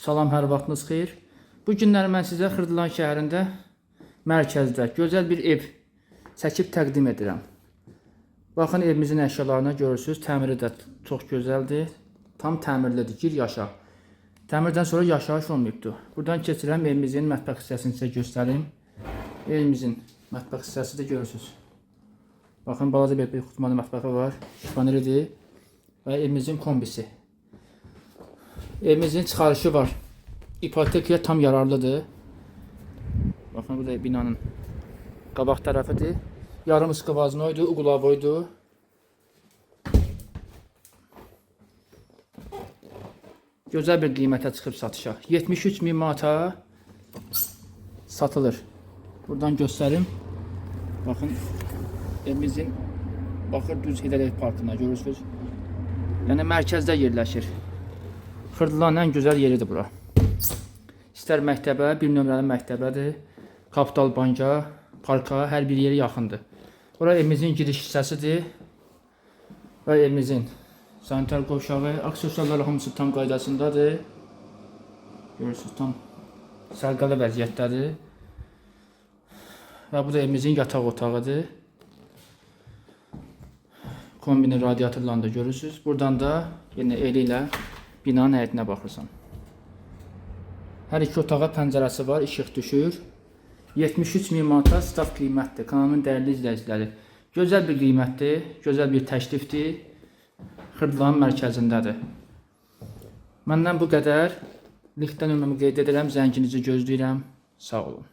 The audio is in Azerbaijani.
Salam, hər vaxtınız xeyir. Bu günlər mən sizə Xırdalan şəhərində mərkəzdə gözəl bir ev çəkib təqdim edirəm. Baxın, evimizin əşyalarına görürsünüz. Təmiri də çox gözəldir. Tam təmirlidir. Gir yaşa. Təmirdən sonra yaşayış olmayıbdır. Buradan keçirəm evimizin mətbəx hissəsini sizə göstərim. Evimizin mətbəx hissəsi də görürsünüz. Baxın, balaca bir xutmalı mətbəxi var. Şifaneridir və evimizin kombisi. Evimizin çıxarışı var. İpotekaya tam yararlıdır. Baxın, bu da binanın qabaq tərəfidir. Yarım skvaznoydu, uqlavoydu. Gözəl bir qiymətə çıxıb satışa. 73.000 manata satılır. Buradan göstərim. Baxın, evimizin baxır düz Hidayət Parkına görürsünüz. Yəni mərkəzdə yerləşir. Xırdalanın ən gözəl yeridir bura. İstər məktəbə, bir nömrəli məktəbədir, Kapital Banka, parka, hər bir yeri yaxındır. Bura evimizin giriş hissəsidir və evimizin sanitar qovşağı, aksesuarları hamısı tam qaydasındadır. Görürsünüz, tam sərqəli vəziyyətdədir. Və bu da evimizin yataq otağıdır. Kombini radiatorlarını da görürsünüz. Buradan da yenə eli ilə binanın həyətinə baxırsan. Hər iki otağa pəncərəsi var, işıq düşür. 73.000 manata start qiymətdir. Kanalımın dəyərli izləyiciləri. Gözəl bir qiymətdir, gözəl bir təklifdir. Xırdalanın mərkəzindədir. Məndən bu qədər. Linkdən nömrəmi qeyd edirəm, zənginizi gözləyirəm. Sağ olun.